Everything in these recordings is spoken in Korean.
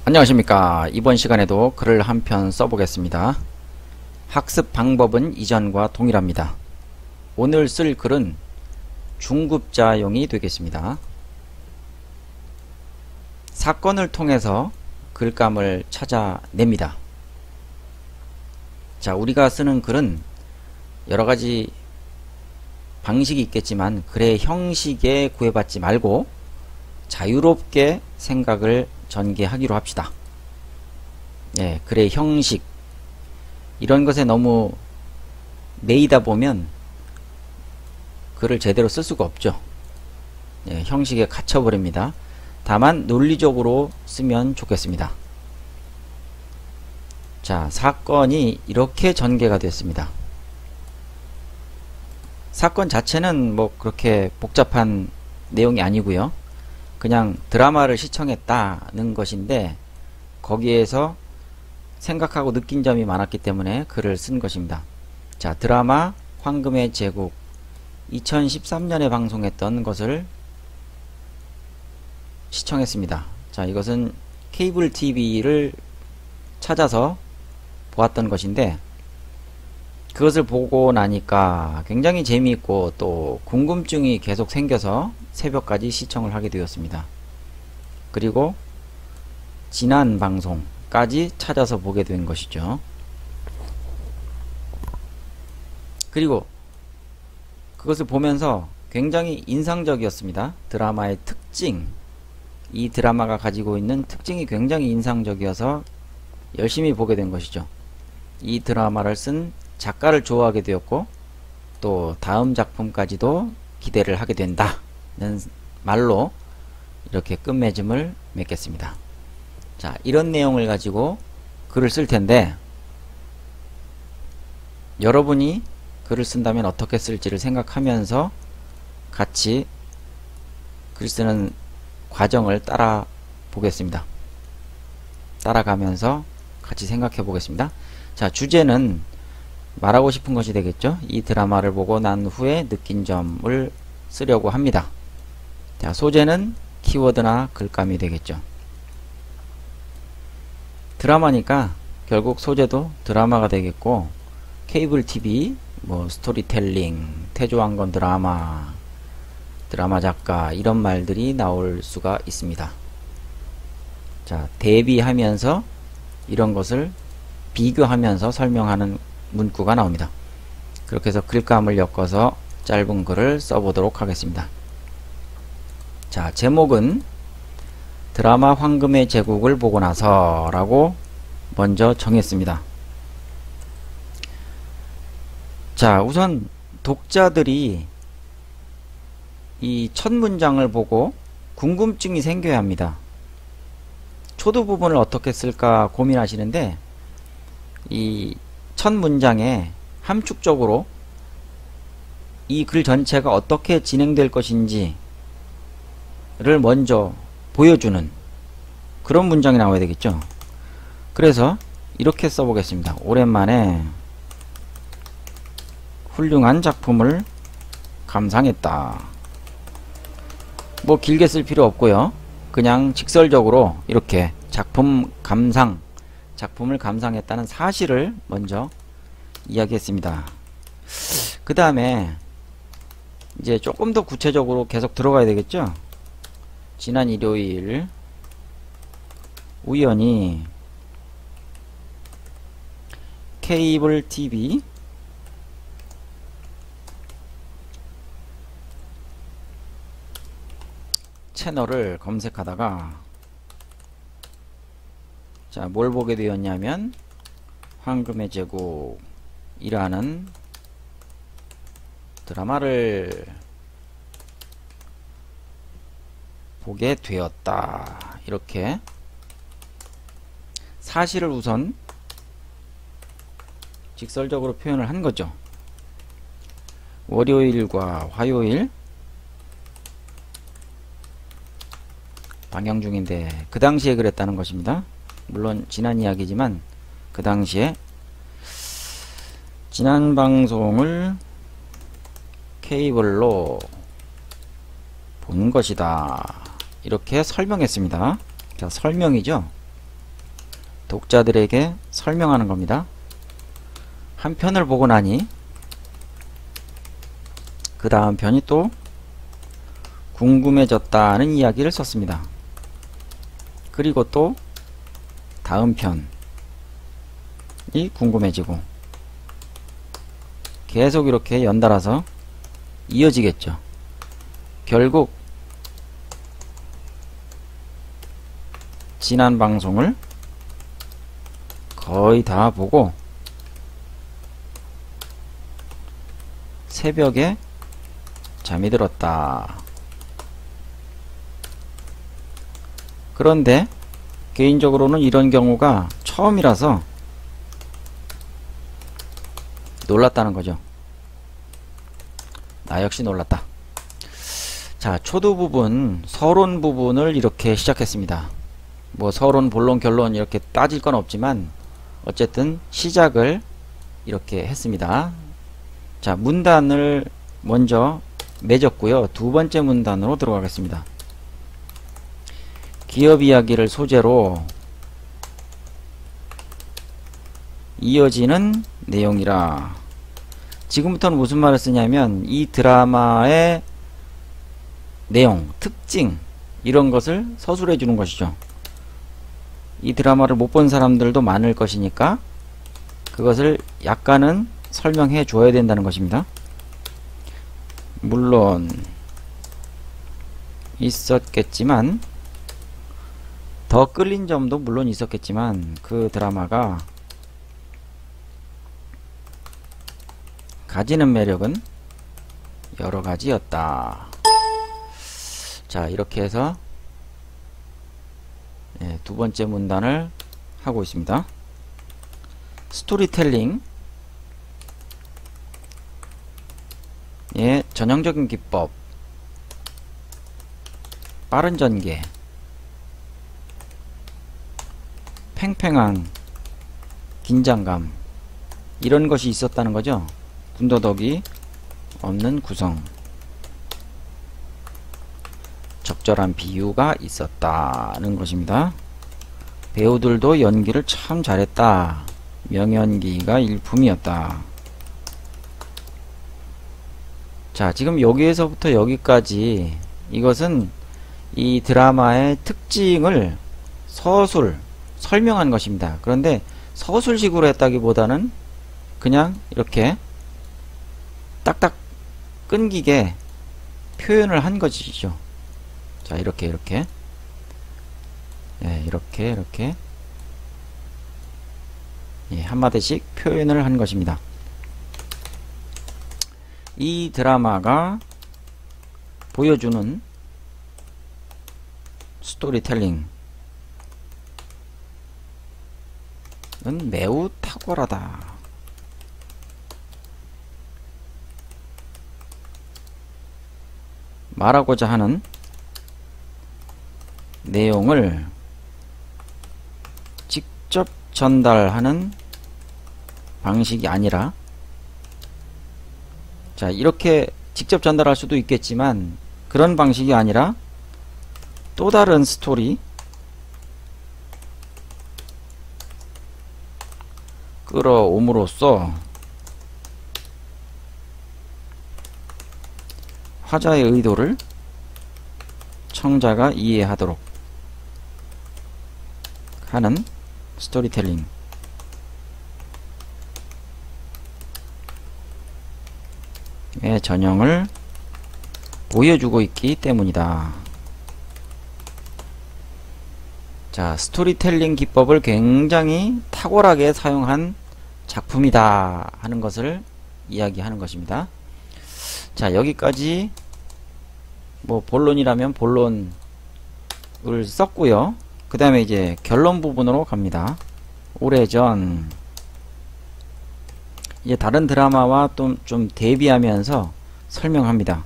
안녕하십니까. 이번 시간에도 글을 한 편 써보겠습니다. 학습 방법은 이전과 동일합니다. 오늘 쓸 글은 중급자용이 되겠습니다. 사건을 통해서 글감을 찾아냅니다. 자, 우리가 쓰는 글은 여러가지 방식이 있겠지만 글의 형식에 구애받지 말고 자유롭게 생각을 전개하기로 합시다. 예, 글의 형식 이런 것에 너무 매이다 보면 글을 제대로 쓸 수가 없죠. 예, 형식에 갇혀버립니다. 다만 논리적으로 쓰면 좋겠습니다. 자, 사건이 이렇게 전개가 됐습니다. 사건 자체는 뭐 그렇게 복잡한 내용이 아니고요. 그냥 드라마를 시청했다는 것인데 거기에서 생각하고 느낀 점이 많았기 때문에 글을 쓴 것입니다. 자, 드라마 황금의 제국 2013년에 방송했던 것을 시청했습니다. 자, 이것은 케이블 TV를 찾아서 보았던 것인데 그것을 보고 나니까 굉장히 재미있고 또 궁금증이 계속 생겨서 새벽까지 시청을 하게 되었습니다. 그리고 지난 방송까지 찾아서 보게 된 것이죠. 그리고 그것을 보면서 굉장히 인상적이었습니다. 드라마의 특징, 이 드라마가 가지고 있는 특징이 굉장히 인상적이어서 열심히 보게 된 것이죠. 이 드라마를 쓴 작가를 좋아하게 되었고 또 다음 작품까지도 기대를 하게 된다는 말로 이렇게 끝맺음을 맺겠습니다. 자, 이런 내용을 가지고 글을 쓸 텐데 여러분이 글을 쓴다면 어떻게 쓸지를 생각하면서 같이 글 쓰는 과정을 따라 보겠습니다. 따라가면서 같이 생각해 보겠습니다. 자, 주제는 말하고 싶은 것이 되겠죠. 이 드라마를 보고 난 후에 느낀 점을 쓰려고 합니다. 자, 소재는 키워드나 글감이 되겠죠. 드라마니까 결국 소재도 드라마가 되겠고 케이블 TV, 뭐 스토리텔링, 태조왕건 드라마, 드라마 작가 이런 말들이 나올 수가 있습니다. 자, 대비하면서 이런 것을 비교하면서 설명하는 문구가 나옵니다. 그렇게 해서 글감을 엮어서 짧은 글을 써보도록 하겠습니다. 자, 제목은 드라마 황금의 제국을 보고 나서 라고 먼저 정했습니다. 자, 우선 독자들이 이 첫 문장을 보고 궁금증이 생겨야 합니다. 초두 부분을 어떻게 쓸까 고민하시는데 이 첫 문장에 함축적으로 이 글 전체가 어떻게 진행될 것인지를 먼저 보여주는 그런 문장이 나와야 되겠죠. 그래서 이렇게 써보겠습니다. 오랜만에 훌륭한 작품을 감상했다. 뭐 길게 쓸 필요 없고요. 그냥 직설적으로 이렇게 작품을 감상했다는 사실을 먼저 이야기했습니다. 그 다음에 이제 조금 더 구체적으로 계속 들어가야 되겠죠. 지난 일요일 우연히 케이블 TV 채널을 검색하다가 자, 뭘 보게 되었냐면 황금의 제국이라는 드라마를 보게 되었다. 이렇게 사실을 우선 직설적으로 표현을 한 거죠. 월요일과 화요일 방영 중인데 그 당시에 그랬다는 것입니다. 물론 지난 이야기지만 그 당시에 지난 방송을 케이블로 본 것이다. 이렇게 설명했습니다. 자, 설명이죠. 독자들에게 설명하는 겁니다. 한 편을 보고 나니 그 다음 편이 또 궁금해졌다는 이야기를 썼습니다. 그리고 또 다음 편이 궁금해지고 계속 이렇게 연달아서 이어지겠죠. 결국 지난 방송을 거의 다 보고 새벽에 잠이 들었다. 그런데 개인적으로는 이런 경우가 처음이라서 놀랐다는 거죠. 나 역시 놀랐다. 자, 초두 부분, 서론 부분을 이렇게 시작했습니다. 뭐 서론, 본론, 결론 이렇게 따질 건 없지만 어쨌든 시작을 이렇게 했습니다. 자, 문단을 먼저 맺었고요. 두 번째 문단으로 들어가겠습니다. 기업 이야기를 소재로 이어지는 내용이라. 지금부터는 무슨 말을 쓰냐면 이 드라마의 내용, 특징 이런 것을 서술해 주는 것이죠. 이 드라마를 못 본 사람들도 많을 것이니까 그것을 약간은 설명해 줘야 된다는 것입니다. 물론 있었겠지만 더 끌린 점도 물론 있었겠지만 그 드라마가 가지는 매력은 여러 가지였다. 자, 이렇게 해서 두 번째 문단을 하고 있습니다. 스토리텔링 의 전형적인 기법, 빠른 전개, 팽팽한 긴장감 이런 것이 있었다는 거죠. 군더더기 없는 구성, 적절한 비유가 있었다는 것입니다. 배우들도 연기를 참 잘했다. 명연기가 일품이었다. 자, 지금 여기에서부터 여기까지 이것은 이 드라마의 특징을 설명한 것입니다. 그런데 서술식으로 했다기보다는 그냥 이렇게 딱딱 끊기게 표현을 한 것이죠. 자, 이렇게 한마디씩 표현을 한 것입니다. 이 드라마가 보여주는 스토리텔링은 매우 탁월하다. 말하고자 하는 내용을 직접 전달하는 방식이 아니라, 자, 이렇게 직접 전달할 수도 있겠지만 그런 방식이 아니라 또 다른 스토리, 끌어옴으로써 화자의 의도를 청자가 이해하도록 하는 스토리텔링, 의 전형을 보여주고 있기 때문이다. 자, 스토리텔링 기법을 굉장히 탁월하게 사용한 작품이다 하는 것을 이야기하는 것입니다. 자, 여기까지 뭐 본론이라면 본론을 썼고요. 그 다음에 이제 결론 부분으로 갑니다. 오래전 이제 다른 드라마와 또 좀 대비하면서 설명합니다.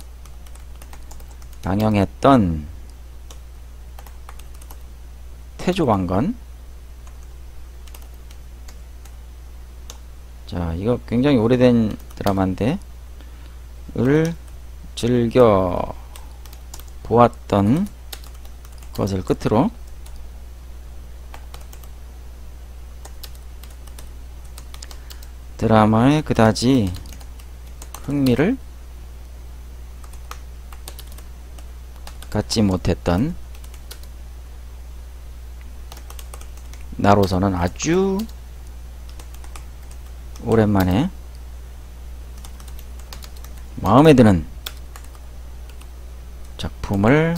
방영했던 태조왕건. 자, 이거 굉장히 오래된 드라마인데 을 즐겨 보았던 것을 끝으로 드라마에 그다지 흥미를 갖지 못했던 나로서는 아주 오랜만에 마음에 드는 작품을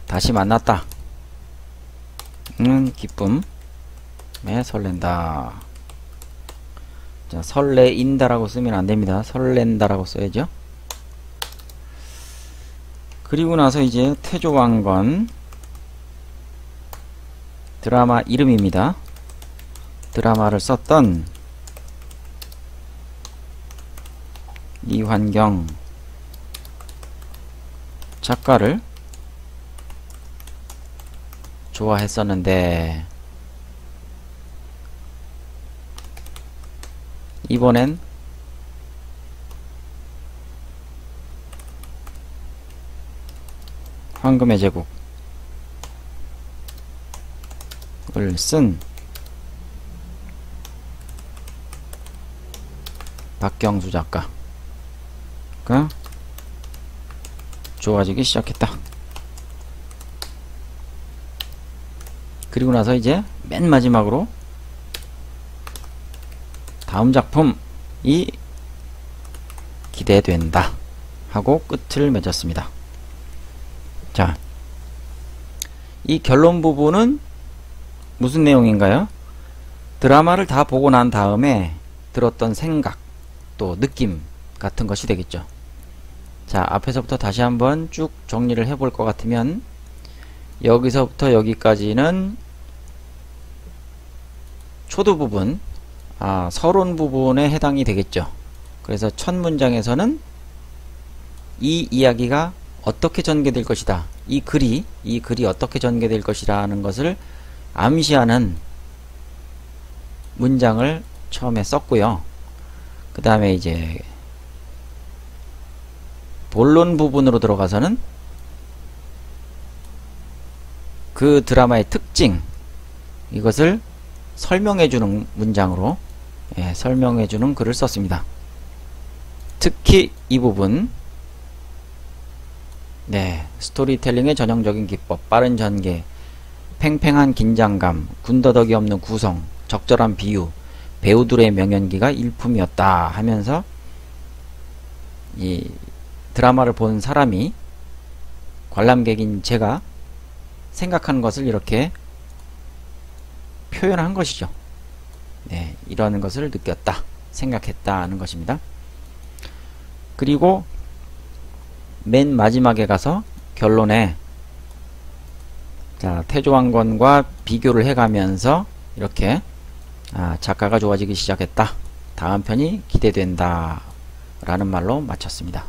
다시 만났다. 기쁨에 설렌다. 자, 설레인다라고 쓰면 안됩니다. 설렌다라고 써야죠. 그리고 나서 이제 태조왕건 드라마 이름입니다. 드라마를 썼던 이환경 작가를 좋아했었는데 이번엔 황금의 제국을 쓴 박경수 작가가 좋아지기 시작했다. 그리고 나서 이제 맨 마지막으로 다음 작품이 기대된다 하고 끝을 맺었습니다. 자, 이 결론 부분은 무슨 내용인가요? 드라마를 다 보고 난 다음에 들었던 생각 또 느낌 같은 것이 되겠죠. 자, 앞에서부터 다시 한번 쭉 정리를 해볼 것 같으면 여기서부터 여기까지는 초두 부분, 서론 부분에 해당이 되겠죠. 그래서 첫 문장에서는 이 이야기가 어떻게 전개될 것이다. 이 글이 어떻게 전개될 것이라는 것을 암시하는 문장을 처음에 썼고요. 그 다음에 이제 본론 부분으로 들어가서는 그 드라마의 특징, 이것을 설명해주는 문장으로 설명해주는 글을 썼습니다. 특히 이 부분, 스토리텔링의 전형적인 기법, 빠른 전개, 팽팽한 긴장감, 군더더기 없는 구성, 적절한 비유, 배우들의 명연기가 일품이었다 하면서 이 드라마를 본 사람이, 관람객인 제가 생각하는 것을 이렇게 표현한 것이죠. 이런 것을 느꼈다, 생각했다 하는 것입니다. 그리고 맨 마지막에 가서 결론에 태조왕건과 비교를 해가면서 이렇게 작가가 좋아지기 시작했다, 다음 편이 기대된다 라는 말로 마쳤습니다.